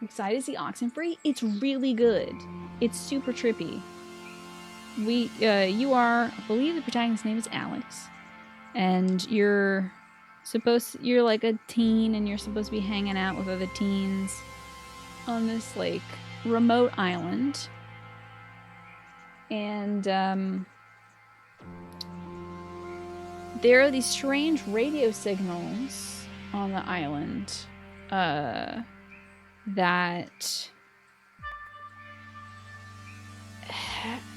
Excited to see Oxenfree? It's really good. It's super trippy. You are, I believe the protagonist's name is Alex, and you're like a teen, and you're supposed to be hanging out with other teens on this like remote island, and there are these strange radio signals on the island that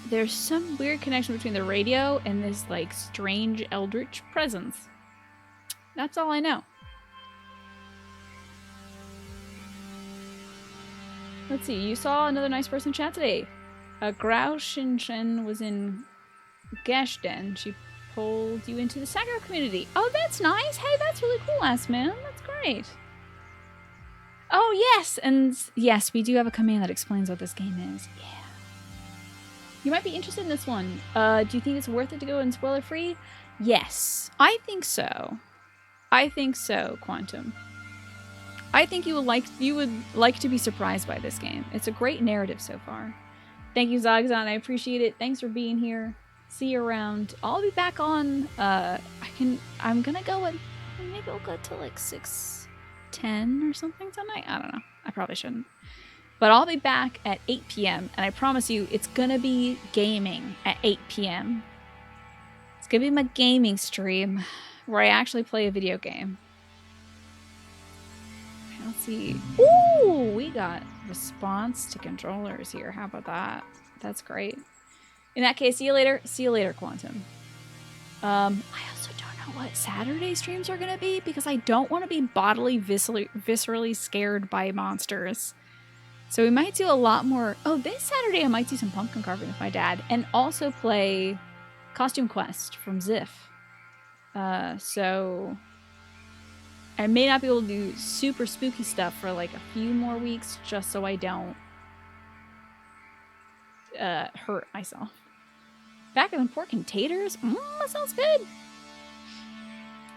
there's some weird connection between the radio and this like strange eldritch presence. That's all I know. Let's see, you saw another nice person chat today. Grau Shinshin was in Gashden. She pulled you into the Sakura community. Oh, that's nice. Hey, that's really cool, Ass Man. That's great. Oh, yes. And yes, we do have a command that explains what this game is. Yeah. You might be interested in this one. Do you think it's worth it to go in spoiler free? Yes, I think so. I think so, Quantum. I think you would like to be surprised by this game. It's a great narrative so far. Thank you, Zagzan. I appreciate it. Thanks for being here. See you around. I'll be back on. I'm gonna go and maybe we'll go to like 6:10 or something tonight. I don't know. I probably shouldn't. But I'll be back at 8 p.m. and I promise you, it's gonna be gaming at 8 p.m. It's gonna be my gaming stream where I actually play a video game. Let's see. Ooh, we got response to controllers here. How about that? That's great. In that case, see you later. See you later, Quantum. I also don't know what Saturday streams are gonna be because I don't want to be bodily viscerally scared by monsters. So we might do a lot more. Oh, this Saturday I might do some pumpkin carving with my dad and also play Costume Quest from Ziff. So I may not be able to do super spooky stuff for like a few more weeks just so I don't hurt myself. Back in pork and taters? That sounds good.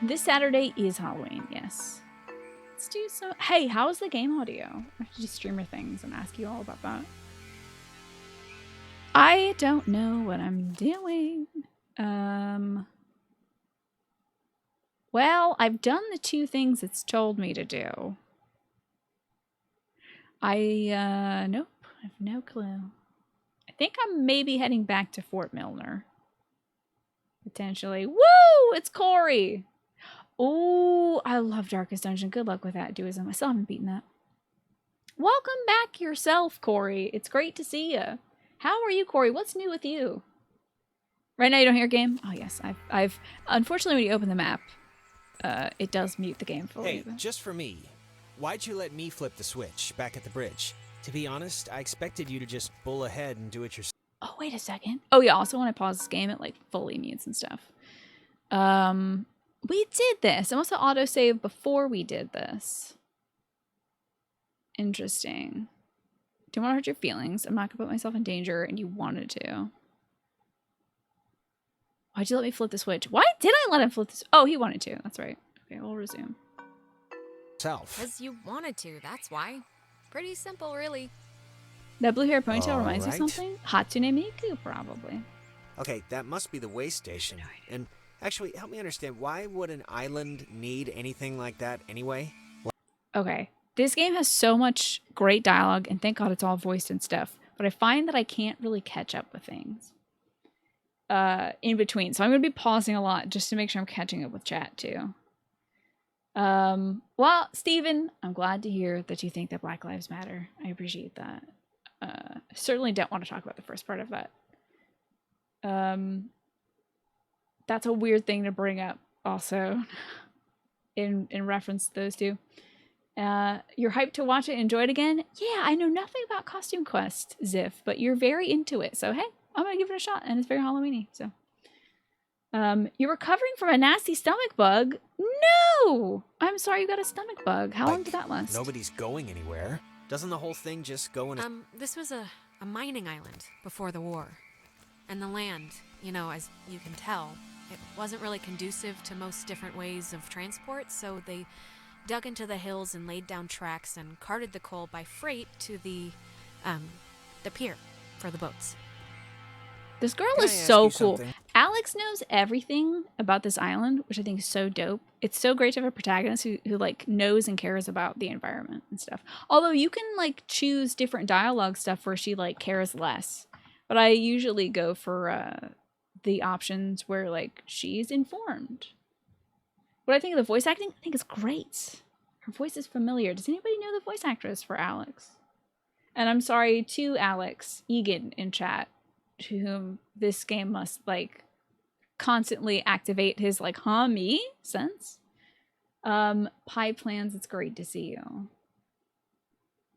This Saturday is Halloween, yes. Let's do so. Hey, how's the game audio? I have to do streamer things and ask you all about that. I don't know what I'm doing. Well, I've done the 2 things it's told me to do. Nope. I have no clue. I think I'm maybe heading back to Fort Milner. Potentially. Woo! It's Corey! Oh, I love Darkest Dungeon. Good luck with that, Duism. I still haven't beaten that. Welcome back yourself, Corey. It's great to see you. How are you, Corey? What's new with you? Right now you don't hear game? Oh, yes. I've unfortunately, when you open the map, it does mute the game fully. Hey, just for me, why'd you let me flip the switch back at the bridge? To be honest, I expected you to just bull ahead and do it yourself. Oh, wait a second. Oh, yeah. Also, when I pause this game, it like fully mutes and stuff. We did this. I must have autosaved before we did this. Interesting. Don't want to hurt your feelings. I'm not going to put myself in danger, and you wanted to. Why'd you let me flip the switch? Why did I let him flip this? Oh, he wanted to. That's right. Okay, we'll resume. Because you wanted to, that's why. Pretty simple, really. That blue hair ponytail reminds you of something? Hatsune Miku, probably. Okay, that must be the way station. And actually, help me understand, why would an island need anything like that anyway? Okay, this game has so much great dialogue, and thank God it's all voiced and stuff, but I find that I can't really catch up with things in between. So I'm going to be pausing a lot just to make sure I'm catching up with chat, too. Well, Steven, I'm glad to hear that you think that Black Lives Matter. I appreciate that. I certainly don't want to talk about the first part of that. That's a weird thing to bring up also in reference to those two. You're hyped to watch it and enjoy it again? Yeah, I know nothing about Costume Quest, Ziff, but you're very into it. So, hey, I'm going to give it a shot, and it's very Halloween-y, so. You're recovering from a nasty stomach bug? No! I'm sorry you got a stomach bug. How long did that last? Nobody's going anywhere. Doesn't the whole thing just go in a... This was a mining island before the war. And the land, you know, as you can tell, it wasn't really conducive to most different ways of transport, so they dug into the hills and laid down tracks and carted the coal by freight to the pier for the boats. This girl Can is I ask so you cool. something? Alex knows everything about this island, which I think is so dope. It's so great to have a protagonist who like knows and cares about the environment and stuff. Although you can like choose different dialogue stuff where she like cares less. But I usually go for the options where like she's informed. What I think of the voice acting, I think it's great. Her voice is familiar. Does anybody know the voice actress for Alex? And I'm sorry to Alex Egan in chat, to whom this game must like constantly activate his like, huh, me sense. Pie Plans, it's great to see you.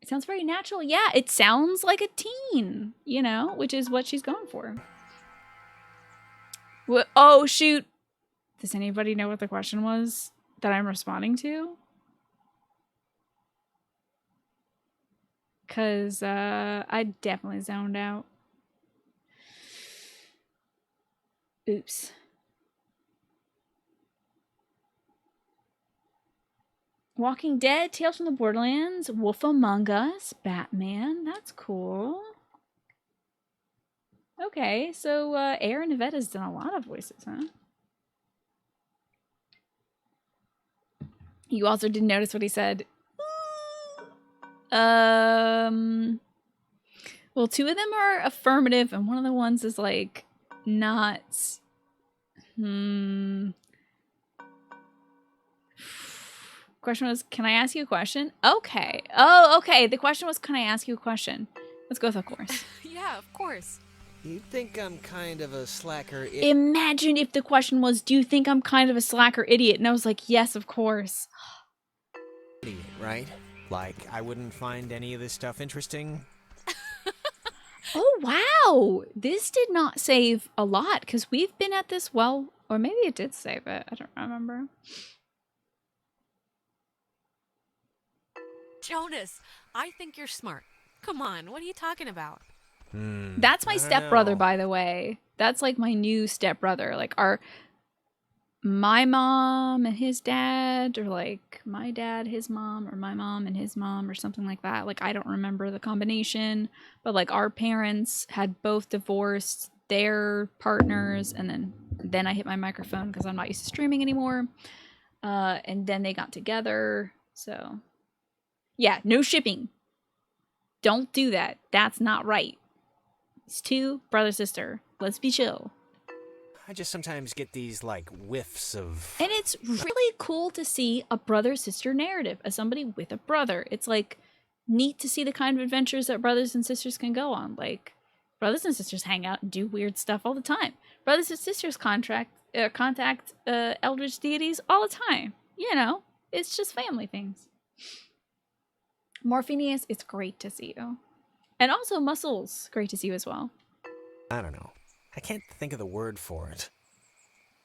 It sounds very natural. Yeah, it sounds like a teen, you know, which is what she's going for. Oh, shoot. Does anybody know what the question was that I'm responding to? Because I definitely zoned out. Oops. Walking Dead, Tales from the Borderlands, Wolf Among Us, Batman. That's cool. Okay, so Aaron Nevetta's done a lot of voices, huh? You also didn't notice what he said. Well, two of them are affirmative, and one of the ones is like not. Question was, can I ask you a question? Okay. Oh, okay. The question was, can I ask you a question? Let's go with of course. Yeah, of course. You think I'm kind of a slacker? Imagine if the question was, do you think I'm kind of a slacker idiot? And I was like, yes, of course. Idiot, right? Like, I wouldn't find any of this stuff interesting. Oh, wow. This did not save a lot because we've been at this, well, or maybe it did save it. I don't remember. Jonas, I think you're smart. Come on, what are you talking about? That's my I don't stepbrother, know. by the way. That's like my new stepbrother. Like my mom and his dad, or like my dad, his mom, or my mom and his mom, or something like that. Like I don't remember the combination, but like our parents had both divorced their partners, and then I hit my microphone because I'm not used to streaming anymore. And then they got together. So yeah, no shipping. Don't do that. That's not right. It's two brother sister. Let's be chill. I just sometimes get these, like, whiffs of... And it's really cool to see a brother-sister narrative as somebody with a brother. It's, like, neat to see the kind of adventures that brothers and sisters can go on. Like, brothers and sisters hang out and do weird stuff all the time. Brothers and sisters contact eldritch deities all the time. You know, it's just family things. Morphinius, it's great to see you. And also Muscles, great to see you as well. I don't know. I can't think of the word for it.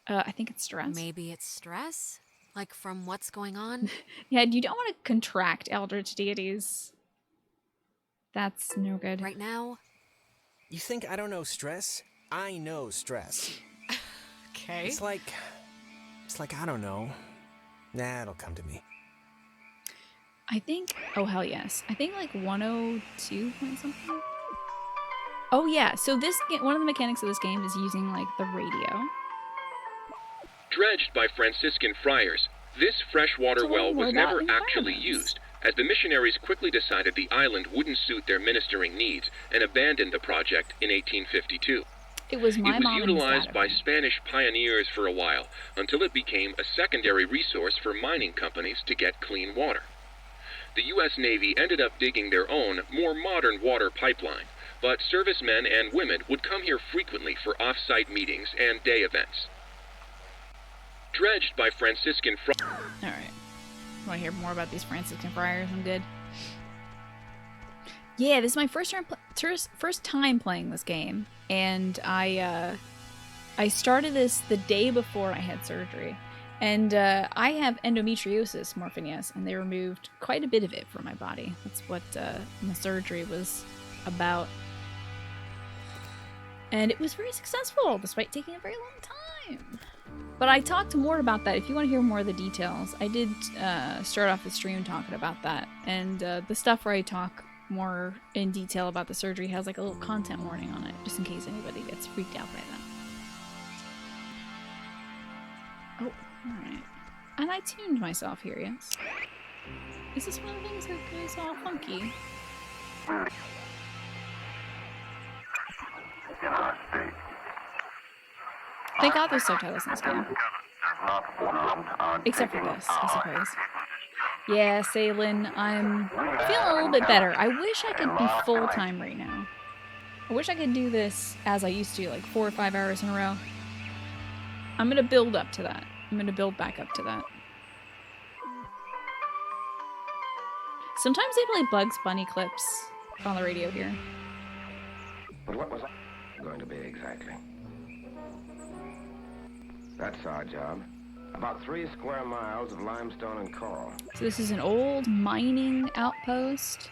I think it's stress. Maybe it's stress? Like from what's going on? Yeah, you don't want to contract eldritch deities. That's no good. Right now? You think I don't know stress? I know stress. Okay. It's like, I don't know. Nah, it'll come to me. I think, oh hell yes. I think like 102 point something. Oh yeah, so this one of the mechanics of this game is using like the radio. Dredged by Franciscan friars, this freshwater So well more was about never actually environments. used, as the missionaries quickly decided the island wouldn't suit their ministering needs and abandoned the project in 1852. It was my It mom was and his utilized dad, I by think. Spanish pioneers for a while, until it became a secondary resource for mining companies to get clean water. The U.S. Navy ended up digging their own, more modern water pipeline, but servicemen and women would come here frequently for off-site meetings and day events. Dredged by Franciscan friars. Alright. Want to hear more about these Franciscan friars? I'm good. Yeah, this is my first time playing this game, and I started this the day before I had surgery, and I have endometriosis, Morphinius, and they removed quite a bit of it from my body. That's what my surgery was about, and it was very successful despite taking a very long time. But I talked more about that. If you want to hear more of the details, I did start off the stream talking about that. And the stuff where I talk more in detail about the surgery has like a little content warning on it, just in case anybody gets freaked out by that. Oh, alright. And I tuned myself here, yes. Is this one of the things that goes all funky? Thank God there's subtitles in this game. Except for this, I suppose. Yeah, Salen, I'm feeling a little bit better. I wish I could be full-time right now. I wish I could do this as I used to, like 4 or 5 hours in a row. I'm gonna build up to that. I'm gonna build back up to that. Sometimes they play Bugs Bunny clips on the radio here. But what was I going to be exactly? That's our job. About 3 square miles of limestone and coral. So this is an old mining outpost.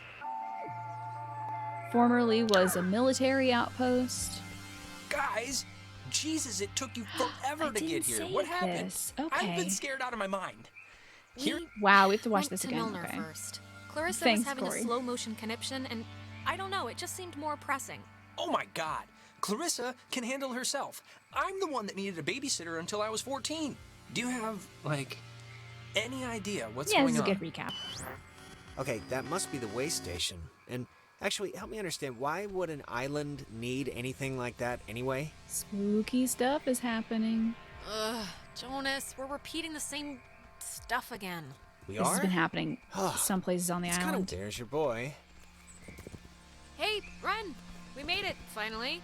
Formerly was a military outpost. Guys, Jesus, it took you forever to get here. What happened? Okay. I've been scared out of my mind. Here, Wow, we have to watch Went this to again. Milner Okay. first. Clarissa Thanks, was having Corey. a slow motion conniption, and I don't know, it just seemed more pressing. oh my God, Clarissa can handle herself. I'm the one that needed a babysitter until I was 14. Do you have, like, any idea what's Yeah, going this is on? a good recap. Okay, that must be the way station. And actually, help me understand, why would an island need anything like that anyway? Spooky stuff is happening. Ugh, Jonas, we're repeating the same stuff again. We This has are? been happening some places on the It's kind island. of... There's your boy. Hey, Ren, we made it, finally.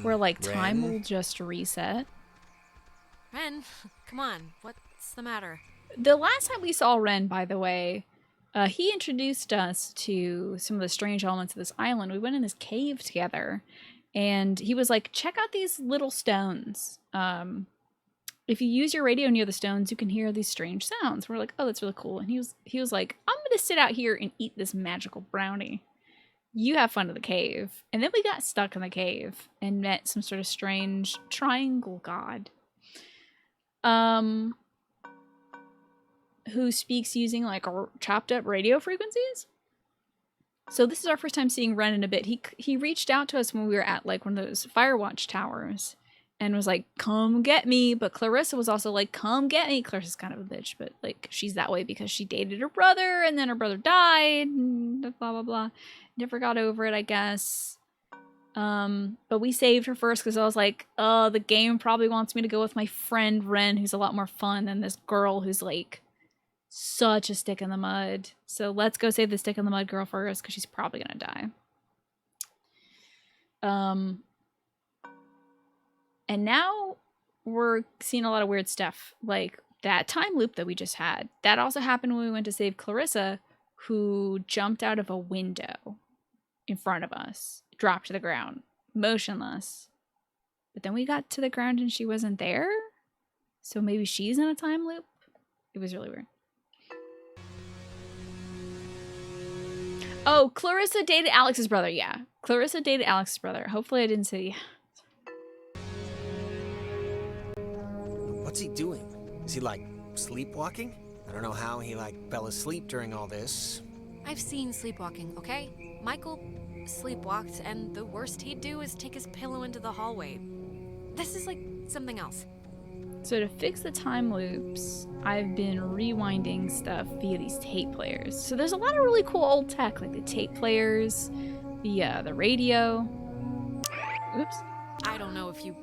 Where like time Ren? will just reset. Ren, come on, what's the matter? The last time we saw Ren, by the way, he introduced us to some of the strange elements of this island. We went in this cave together, and he was like, check out these little stones. If you use your radio near the stones, you can hear these strange sounds. We're like, oh, that's really cool. And he was like, I'm gonna sit out here and eat this magical brownie. You have fun in the cave. And then we got stuck in the cave and met some sort of strange triangle god. Who speaks using like chopped up radio frequencies. So this is our first time seeing Ren in a bit. He reached out to us when we were at like one of those Firewatch towers and was like, come get me. But Clarissa was also like, come get me. Clarissa's kind of a bitch, but like she's that way because she dated her brother and then her brother died and blah, blah, blah. Never got over it, I guess. But we saved her first because I was like, oh, the game probably wants me to go with my friend Ren, who's a lot more fun than this girl who's like such a stick in the mud. So let's go save the stick in the mud girl first because she's probably gonna die. And now we're seeing a lot of weird stuff. Like that time loop that we just had. That also happened when we went to save Clarissa, who jumped out of a window in front of us, dropped to the ground, motionless. But then we got to the ground and she wasn't there. So maybe she's in a time loop. It was really weird. Oh, Clarissa dated Alex's brother. Yeah. Clarissa dated Alex's brother. Hopefully I didn't say... What's he doing? Is he, like, sleepwalking? I don't know how he, like, fell asleep during all this. I've seen sleepwalking, okay? Michael sleepwalked, and the worst he'd do is take his pillow into the hallway. This is like something else. So to fix the time loops, I've been rewinding stuff via these tape players. So there's a lot of really cool old tech, like the tape players, the radio. Oops. I don't know if you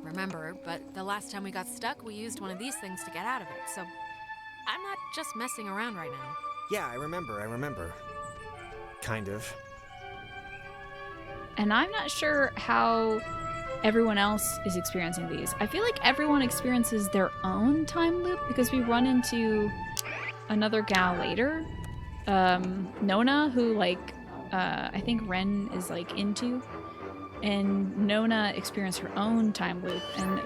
remember, but the last time we got stuck, we used one of these things to get out of it. So I'm not just messing around right now. Yeah, I remember. Kind of. And I'm not sure how everyone else is experiencing these. I feel like everyone experiences their own time loop because we run into another gal later, Nona, who like I think Ren is like into, and Nona experienced her own time loop and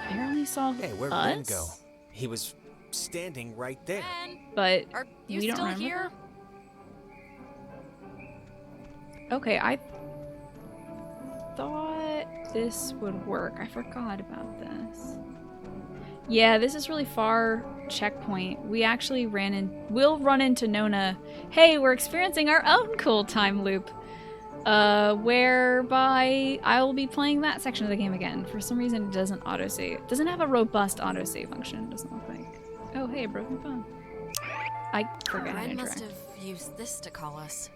apparently saw Hey, where'd us. Ben go? He was standing right there. Ben, But are you we don't still remember. here? Okay, I thought thought this would work. I forgot about this. Yeah, this is really far checkpoint. We actually we'll run into Nona. Hey, we're experiencing our own cool time loop. Whereby I will be playing that section of the game again. For some reason, it doesn't autosave. It doesn't have a robust autosave function, it doesn't look like. Oh, hey, a broken phone. I forgot how to Ren interact. must have used this to call us.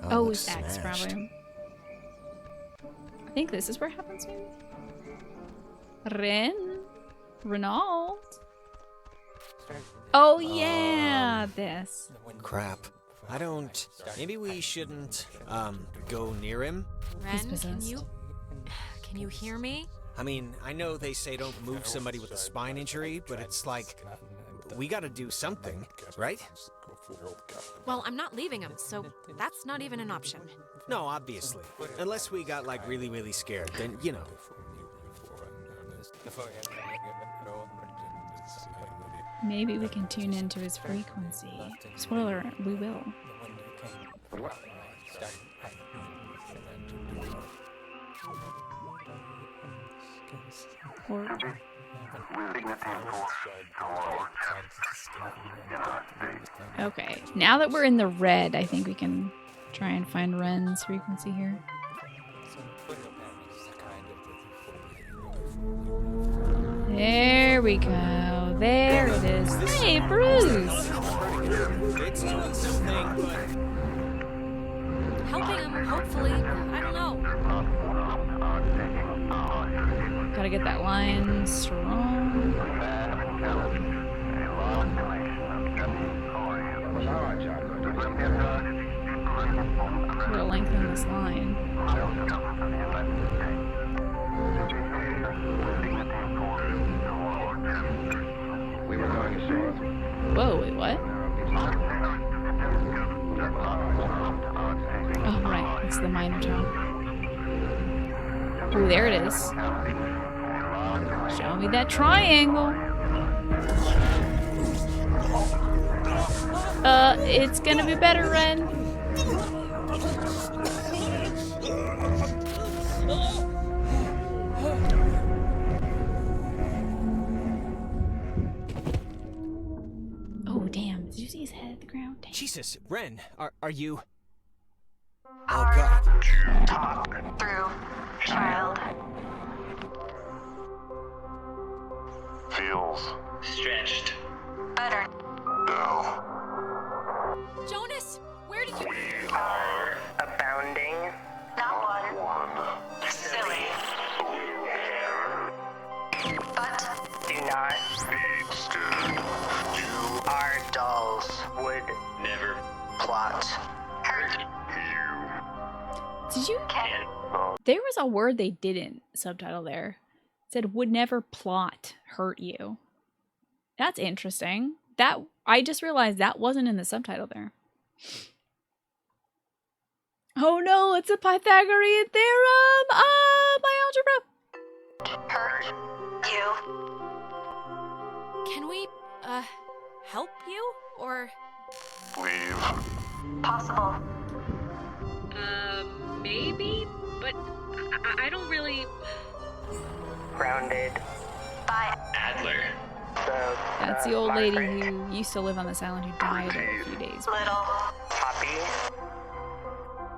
Oh, looks that's smashed. probably. I think this is where it happens, maybe? Renault? Oh, yeah, this. Crap. I don't. Maybe we shouldn't, go near him? Ren, can possessed. you hear me? I mean, I know they say don't move somebody with a spine injury, but it's like, we gotta do something, right? Well, I'm not leaving him, so that's not even an option. No, obviously. Unless we got, like, really, really scared, then, you know. Maybe we can tune into his frequency. Spoiler, we will. Or... Okay, now that we're in the red, I think we can try and find Ren's frequency here. There we go. There it is. Hey, Bruce! It's doing something, but... Helping him, hopefully. I don't know. Gotta get that line strong. Gotta lengthen this line. We were going ashore. Whoa, wait, what? Oh, right. It's the minor job. Ooh, there it is. Show me that triangle. It's gonna be better, Ren. Oh, damn. Did you see his head at the ground? Damn. Jesus, Ren, are you... Oh, Hard God. to talk through, child. Feels Stretched. Better. no. Jonas, where did you... We are Abounding. Not one. one. Silly. But do not. Be stood. You Our dolls would never plot. Hurt you. Did you? can. There was a word they didn't subtitle there. It said would never plot hurt you. That's interesting. That I just realized that wasn't in the subtitle there. Oh no, it's a Pythagorean theorem! My algebra! Hurt you. Can we, help you? Or... Leave. Possible. Maybe? But I don't really... Grounded. By Adler. the That's the old lady who used to live on this island who died a few days. little Poppy.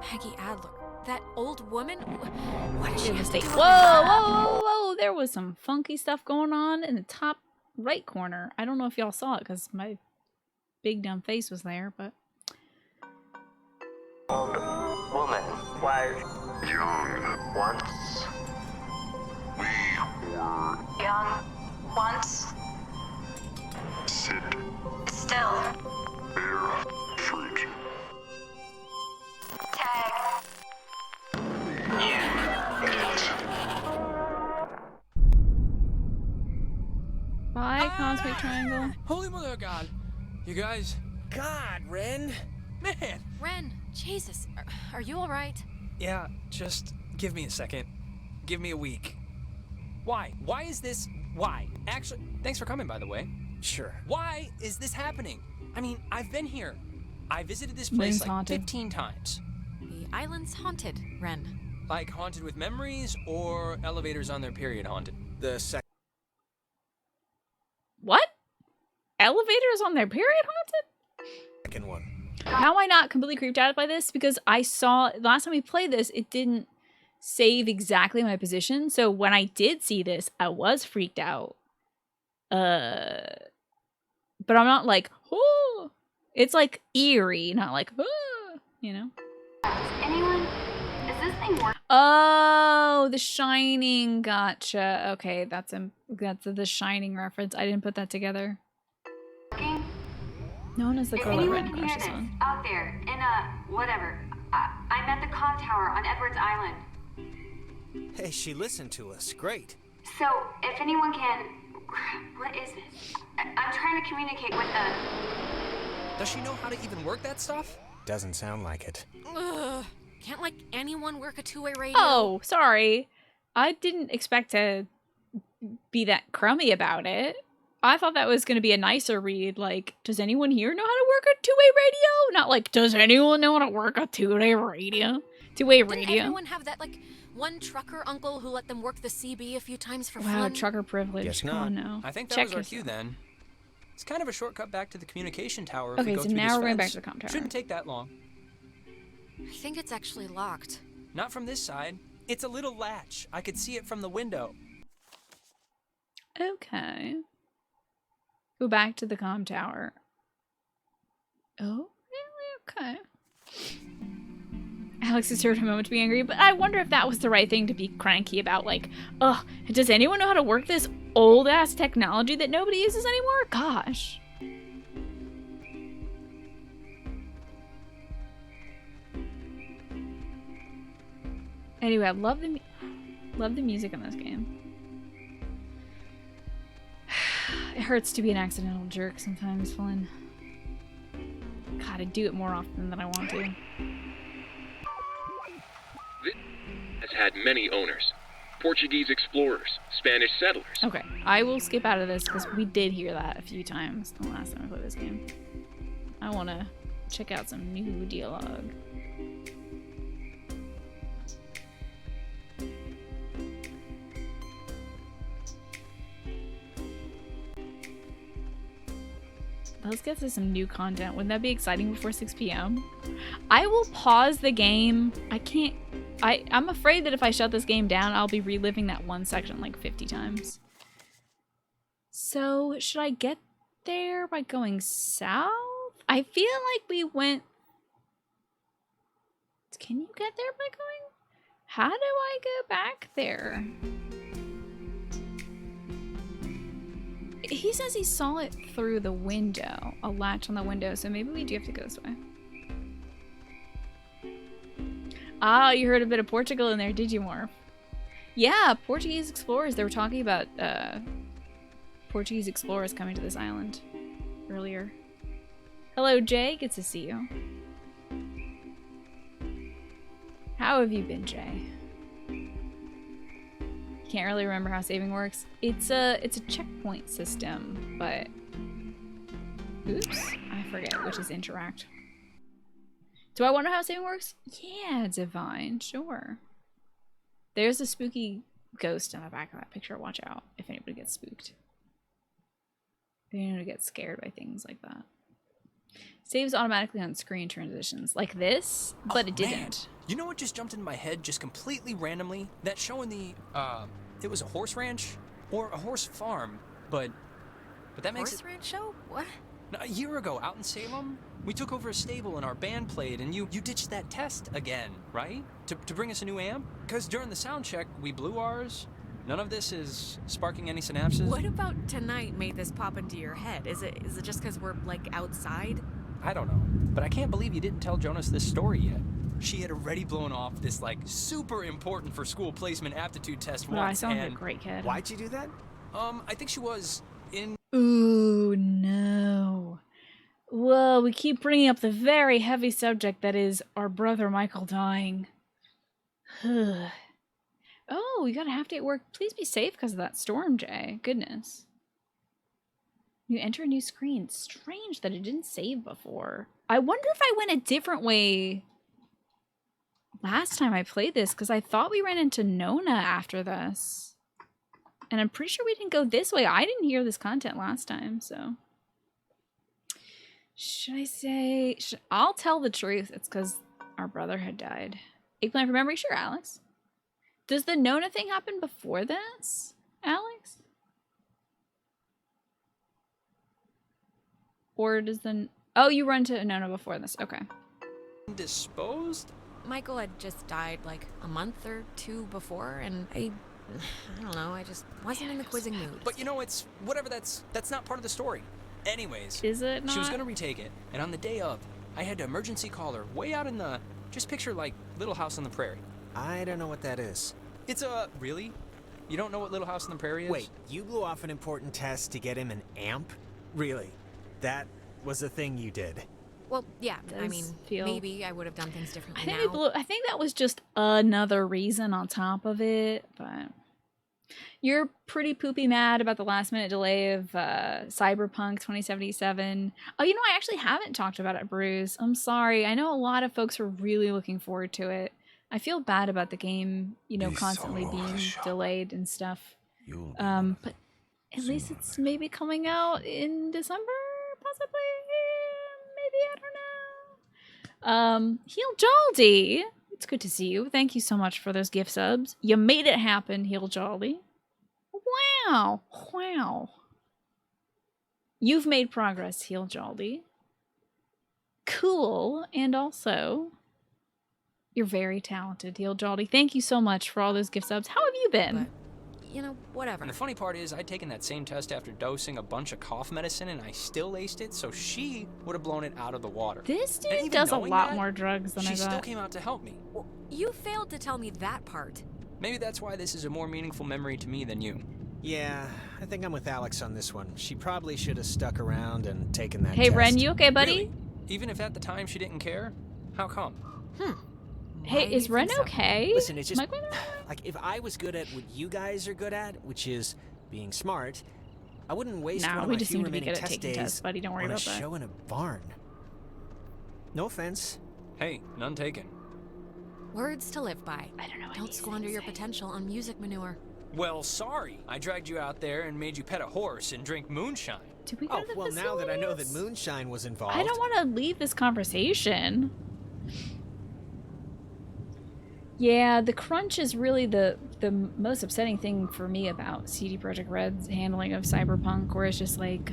Peggy Adler. That old woman? What did she have to Devastate. do Whoa, with whoa, whoa, whoa! There was some funky stuff going on in the top right corner. I don't know if y'all saw it because my big dumb face was there, but Old woman was Young. once We were young. Once. sit Still. bear fruit. Tag. bye, Cosmic Triangle. Holy mother of God. You guys, God, Ren. man. Ren, Jesus, are you alright? Yeah, just give me a second. Give me a week. Why? Why is this? Why? Actually, thanks for coming, by the way. Sure. Why is this happening? I mean, I've been here. I visited this Moon's place like haunted. 15 times. The island's haunted, Ren. Like haunted with memories or elevators on their period haunted? The What? Elevators on their period haunted? second one. How am I not completely creeped out by this? Because I saw, last time we played this, it didn't save exactly my position. So when I did see this, I was freaked out. But I'm not like, oh. It's like eerie, not like, oh, you know? Anyone? Is this thing working? Oh, The Shining. Gotcha. Okay, that's the Shining reference. I didn't put that together. Known as the If girl that anyone ran can hear crashes this, on. out there, in whatever, I'm at the comm tower on Edwards Island. Hey, she listened to us. Great. So, if anyone can... What is this? I'm trying to communicate with the... Does she know how to even work that stuff? Doesn't sound like it. Ugh. Can't, like, anyone work a two-way radio? Oh, sorry. I didn't expect to be that crummy about it. I thought that was going to be a nicer read, like, does anyone here know how to work a two-way radio? Not like, does anyone know how to work a two-way radio? Two-way Didn't radio. everyone have that, like, one trucker uncle who let them work the CB a few times for Wow, fun? trucker privilege. Guess Come not. on now. I think that Check was our cue yourself. then. It's kind of a shortcut back to the communication tower if Okay, we go so through now this we're going back fence. to the comm tower. Shouldn't take that long. I think it's actually locked. Not from this side. It's a little latch. I could see it from the window. Okay. Go back to the comm tower. Oh, really? Okay. Alex has heard a moment to be angry, but I wonder if that was the right thing to be cranky about. Like, ugh, does anyone know how to work this old-ass technology that nobody uses anymore? Gosh. Anyway, I love the music in this game. It hurts to be an accidental jerk sometimes, Flynn. God, I do it more often than I want to. This has had many owners. Portuguese explorers, Spanish settlers. Okay, I will skip out of this because we did hear that a few times the last time I played this game. I want to check out some new dialogue. Let's get to some new content. Wouldn't that be exciting before 6 p.m.? I will pause the game. I'm afraid that if I shut this game down, I'll be reliving that one section like 50 times. So, should I get there by going south? I feel like we went... Can you get there by going... How do I go back there? He says he saw it through the window, a latch on the window, so maybe we do have to go this way. Ah, you heard a bit of Portugal in there, did you, Morph? Yeah, Portuguese explorers. They were talking about Portuguese explorers coming to this island earlier. Hello, Jay. Good to see you. How have you been, Jay? Can't really remember how saving works. It's a checkpoint system, but oops, I forget which is interact. Do I want to know how saving works? Yeah, Divine, sure. There's a spooky ghost in the back of that picture. Watch out if anybody gets spooked. They know to get scared by things like that. Saves automatically on screen transitions like this, but it didn't. Man. You know what just jumped into my head just completely randomly? That show in the it was a horse ranch or a horse farm, but that makes Horse ranch show? What? A year ago out in Salem, we took over a stable and our band played, and you ditched that test again, right? To bring us a new amp? Because during the sound check, we blew ours. None of this is sparking any synapses. What about tonight made this pop into your head? Is it just because we're, like, outside? I don't know, but I can't believe you didn't tell Jonas this story yet. She had already blown off this, like, super important for school placement aptitude test Well, I once, sound like and... a great kid. Why'd you do that? I think she was in... Ooh, no. Whoa, we keep bringing up the very heavy subject that is our brother Michael dying. Oh, we got a half day at work. Please be safe because of that storm, Jay. Goodness. You enter a new screen. Strange that it didn't save before. I wonder if I went a different way last time I played this because I thought we ran into Nona after this. And I'm pretty sure we didn't go this way. I didn't hear this content last time, so. Should I say... I'll tell the truth. It's because our brother had died. Eggplant for memory? Sure, Alex. Does the Nona thing happen before this, Alex? Or does the... Oh, you run to Nona before this. Okay. Disposed? Michael had just died like a month or two before, and I don't know, I just wasn't in the quizzing mood. But you know, it's whatever, that's not part of the story. Anyways, is it not? She was gonna retake it, and on the day of, I had to emergency call her way out in the, just picture like Little House on the Prairie. I don't know what that is. It's a, really? You don't know what Little House on the Prairie is? Wait, you blew off an important test to get him an amp? Really? That was a thing you did? Well, yeah, I mean, feel... maybe I would have done things differently I think that was just another reason on top of it, but... You're pretty poopy mad about the last minute delay of Cyberpunk 2077. Oh, you know, I actually haven't talked about it, Bruce. I'm sorry. I know a lot of folks are really looking forward to it. I feel bad about the game, you know, constantly being delayed and stuff. But at least it's maybe coming out in December, possibly. Maybe, I don't know. Heel Jaldi, it's good to see you. Thank you so much for those gift subs. You made it happen, Heel Jaldi. Wow. Wow. You've made progress, Heel Jaldi. Cool. And also, you're very talented, Heel Jaldi. Thank you so much for all those gift subs. How have you been? But, you know, whatever. And the funny part is, I'd taken that same test after dosing a bunch of cough medicine, and I still aced it, so she would have blown it out of the water. This dude does a lot more drugs than I thought. She still came out to help me. Well, you failed to tell me that part. Maybe that's why this is a more meaningful memory to me than you. Yeah, I think I'm with Alex on this one. She probably should have stuck around and taken that Hey, test. Ren, you okay, buddy? Really? Even if at the time she didn't care? How come? Hey, is Ren okay? Listen, it's just... like, if I was good at what you guys are good at, which is being smart, I wouldn't waste one of my few remaining test days tests, buddy. Don't worry on about a that. show in a barn. No offense. Hey, none taken. Words to live by. I don't know what Don't squander your potential on music manure. Well, sorry. I dragged you out there and made you pet a horse and drink moonshine. Did we go to the well, now that I know that moonshine was involved... I don't want to leave this conversation. Yeah, the crunch is really the most upsetting thing for me about CD Projekt Red's handling of Cyberpunk, where it's just like,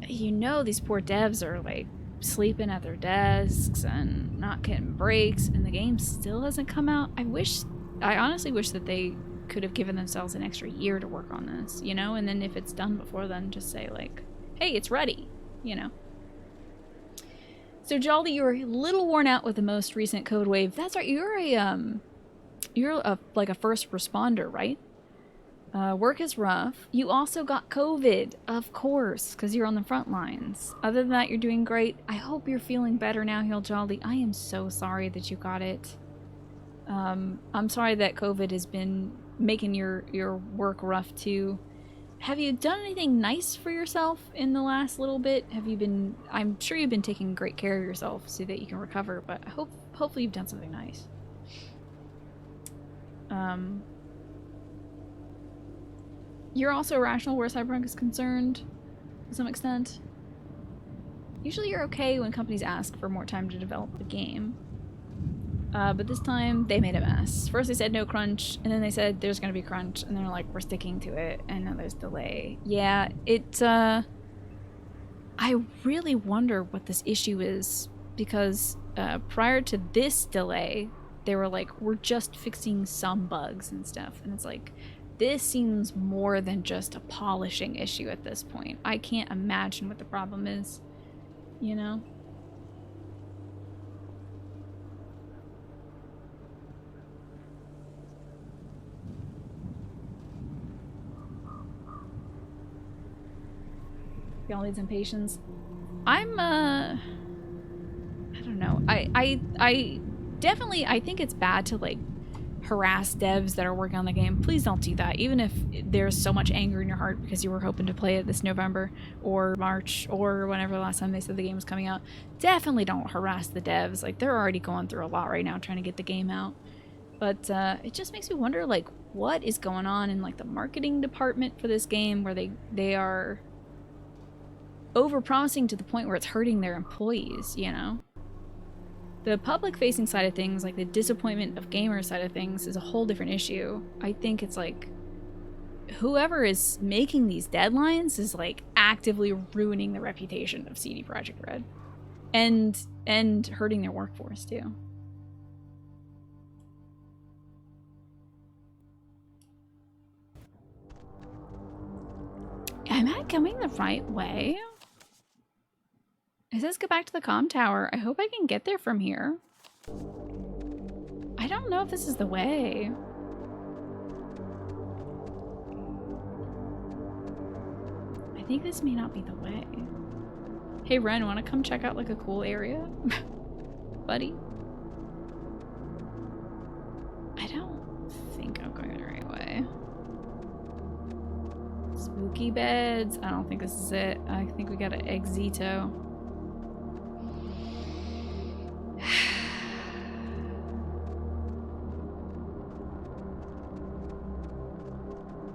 you know, these poor devs are like sleeping at their desks and not getting breaks, and the game still hasn't come out. I honestly wish that they could have given themselves an extra year to work on this, you know, and then if it's done before then, just say like, hey, it's ready, you know. So Jaldi, you're a little worn out with the most recent code wave. That's right, you're like a first responder, right? Work is rough. You also got COVID, of course, because you're on the front lines. Other than that, you're doing great. I hope you're feeling better now, Heel Jaldi. I am so sorry that you got it. I'm sorry that COVID has been making your work rough too. Have you done anything nice for yourself in the last little bit? I'm sure you've been taking great care of yourself so that you can recover, but hopefully you've done something nice. You're also rational where Cyberpunk is concerned, to some extent. Usually you're okay when companies ask for more time to develop the game. But this time, they made a mess. First they said no crunch, and then they said there's gonna be crunch, and they're like, we're sticking to it, and now there's delay. Yeah, I really wonder what this issue is, because prior to this delay, they were like, we're just fixing some bugs and stuff, and it's like, this seems more than just a polishing issue at this point. I can't imagine what the problem is, you know? Y'all need some patience. I don't know. I definitely, I think it's bad to like harass devs that are working on the game. Please don't do that. Even if there's so much anger in your heart because you were hoping to play it this November or March or whenever the last time they said the game was coming out, definitely don't harass the devs. Like, they're already going through a lot right now trying to get the game out. But it just makes me wonder, like, what is going on in, like, the marketing department for this game where they are over-promising to the point where it's hurting their employees, you know? The public-facing side of things, like the disappointment of gamers side of things, is a whole different issue. I think it's like whoever is making these deadlines is like actively ruining the reputation of CD Projekt Red, and hurting their workforce too. Am I coming the right way? It says go back to the comm tower. I hope I can get there from here. I don't know if this is the way. I think this may not be the way. Hey Ren, wanna come check out like a cool area? Buddy? I don't think I'm going the right way. Spooky beds. I don't think this is it. I think we gotta exito.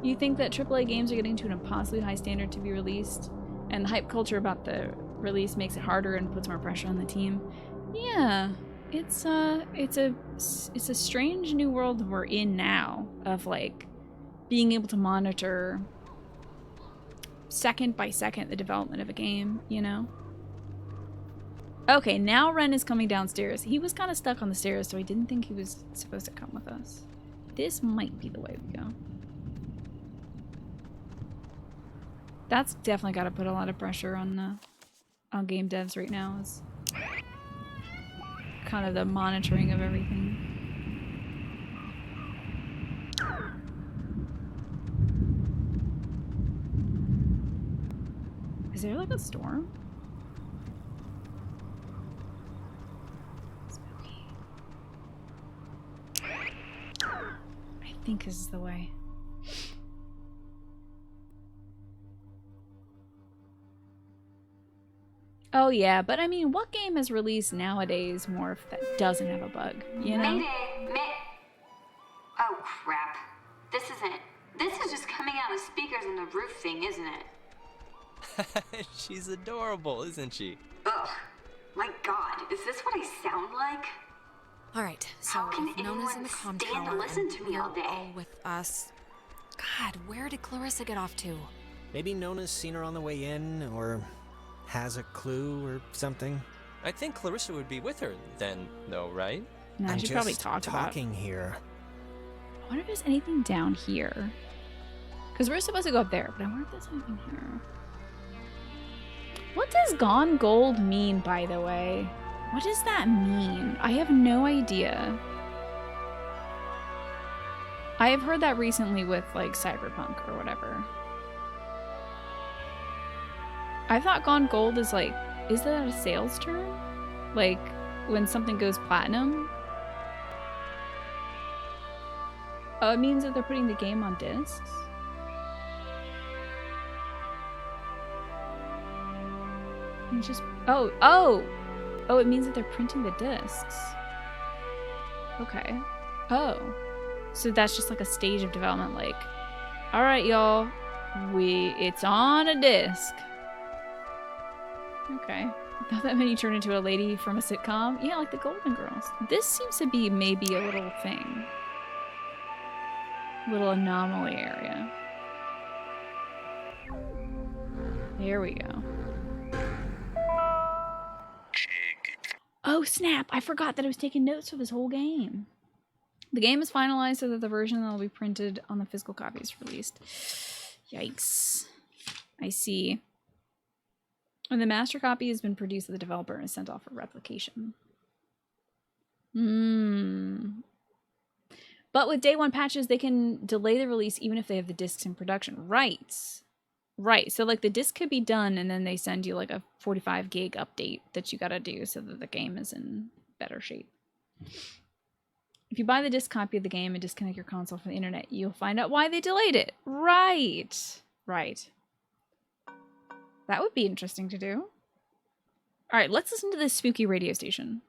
You think that AAA games are getting to an impossibly high standard to be released, and the hype culture about the release makes it harder and puts more pressure on the team? Yeah, it's a strange new world we're in now of like being able to monitor second by second the development of a game, you know? Okay, now Ren is coming downstairs. He was kind of stuck on the stairs, so I didn't think he was supposed to come with us. This might be the way we go. That's definitely got to put a lot of pressure on game devs right now. Is kind of the monitoring of everything. Is there like a storm? Spooky. I think this is the way. Oh yeah, but I mean, what game is released nowadays, Morph, that doesn't have a bug, you know? Oh crap. This is just coming out of the speakers and the roof thing, isn't it? She's adorable, isn't she? Ugh. My god, is this what I sound like? Alright, so How can if Nona's in the anyone comm stand to tower listen and to me we're all day? all with us. God, where did Clarissa get off to? Maybe Nona's seen her on the way in, or has a clue or something. I think Clarissa would be with her then, though, right? No, I'm she just probably talked talking here. I wonder if there's anything down here. Because we're supposed to go up there, but I wonder if there's anything here. What does Gone Gold mean, by the way? What does that mean? I have no idea. I have heard that recently with, like, Cyberpunk or whatever. I thought Gone Gold is, like, is that a sales term? Like, when something goes platinum? Oh, it means that they're putting the game on discs? It's just, oh, it means that they're printing the discs. Okay. Oh. So that's just like a stage of development, like, all right, y'all, it's on a disc. Okay. Not that many turn into a lady from a sitcom. Yeah, like the Golden Girls. This seems to be maybe a little thing. Little anomaly area. There we go. Oh snap, I forgot that I was taking notes for this whole game. The game is finalized so that the version that will be printed on the physical copy is released. Yikes. I see. And the master copy has been produced to the developer and is sent off for replication. But with day one patches, they can delay the release even if they have the discs in production. Right. Right. So like the disc could be done and then they send you like a 45 gig update that you gotta do so that the game is in better shape. If you buy the disc copy of the game and disconnect your console from the internet, you'll find out why they delayed it. Right. Right. That would be interesting to do. Alright, let's listen to this spooky radio station.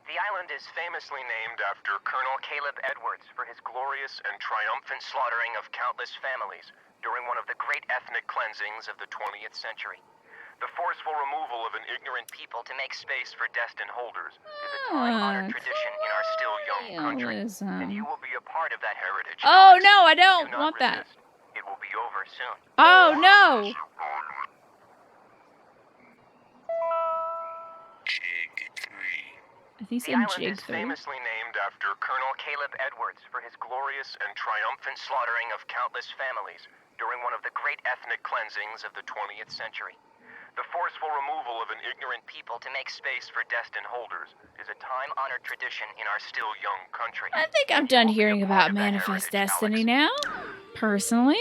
The island is famously named after Colonel Caleb Edwards for his glorious and triumphant slaughtering of countless families during one of the great ethnic cleansings of the 20th century. The forceful removal of an ignorant people to make space for destined holders is a time-honored tradition in our still young country, and you will be a part of that heritage. Oh no, I don't Do not want that. resist. It will be over soon. Oh no! I think The some island jig is through. famously named after Colonel Caleb Edwards for his glorious and triumphant slaughtering of countless families during one of the great ethnic cleansings of the 20th century. The forceful removal of an ignorant people to make space for destined holders is a time-honored tradition in our still young country. I think I'm done hearing about Manifest Destiny now, personally.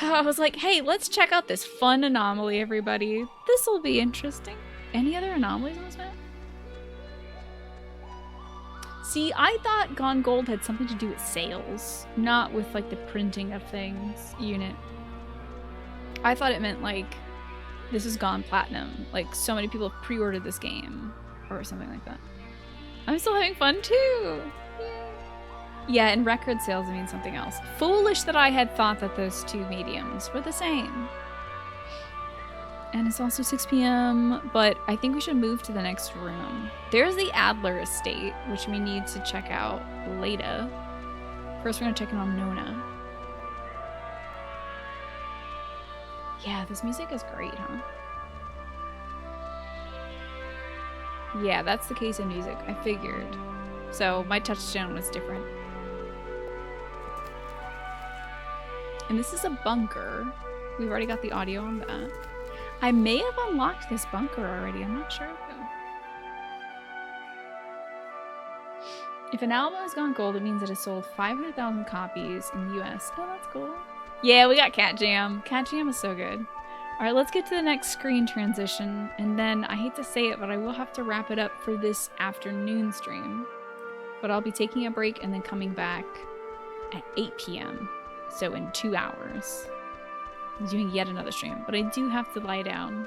I was like, hey, let's check out this fun anomaly, everybody. This will be interesting. Any other anomalies on this map? See, I thought Gone Gold had something to do with sales, not with, like, the printing of things unit. I thought it meant, like, this has gone platinum. Like, so many people have pre-ordered this game, or something like that. I'm still having fun, too! Yeah, in record sales, it means something else. Foolish that I had thought that those two mediums were the same. And it's also 6 p.m., but I think we should move to the next room. There's the Adler Estate, which we need to check out later. First, we're gonna check in on Nona. Yeah, this music is great, huh? Yeah, that's the case in music. I figured. So my touchstone was different. And this is a bunker. We've already got the audio on that. I may have unlocked this bunker already. I'm not sure though. If an album has gone gold, it means it has sold 500,000 copies in the US. Oh, that's cool. Yeah, we got Cat Jam. Cat Jam is so good. Alright, let's get to the next screen transition. And then, I hate to say it, but I will have to wrap it up for this afternoon stream. But I'll be taking a break and then coming back at 8 p.m. So in 2 hours. I'm doing yet another stream, but I do have to lie down.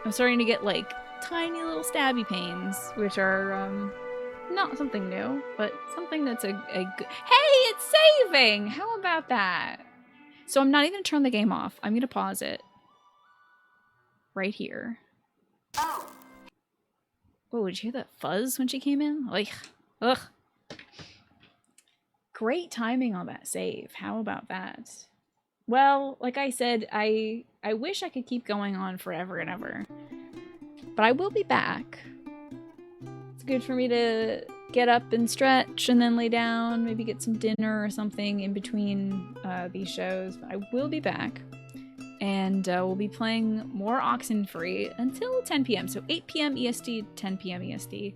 I'm starting to get like tiny little stabby pains, which are not something new, but something that's a good. Hey, it's saving! How about that? So I'm not even gonna turn the game off. I'm gonna pause it right here. Oh, did you hear that fuzz when she came in? Like, ugh. Great timing on that save. How about that? Well, like I said, I wish I could keep going on forever and ever. But I will be back. It's good for me to get up and stretch and then lay down, maybe get some dinner or something in between these shows. But I will be back. And we'll be playing more Oxenfree until 10 p.m. So 8 p.m. EST, 10 p.m. EST.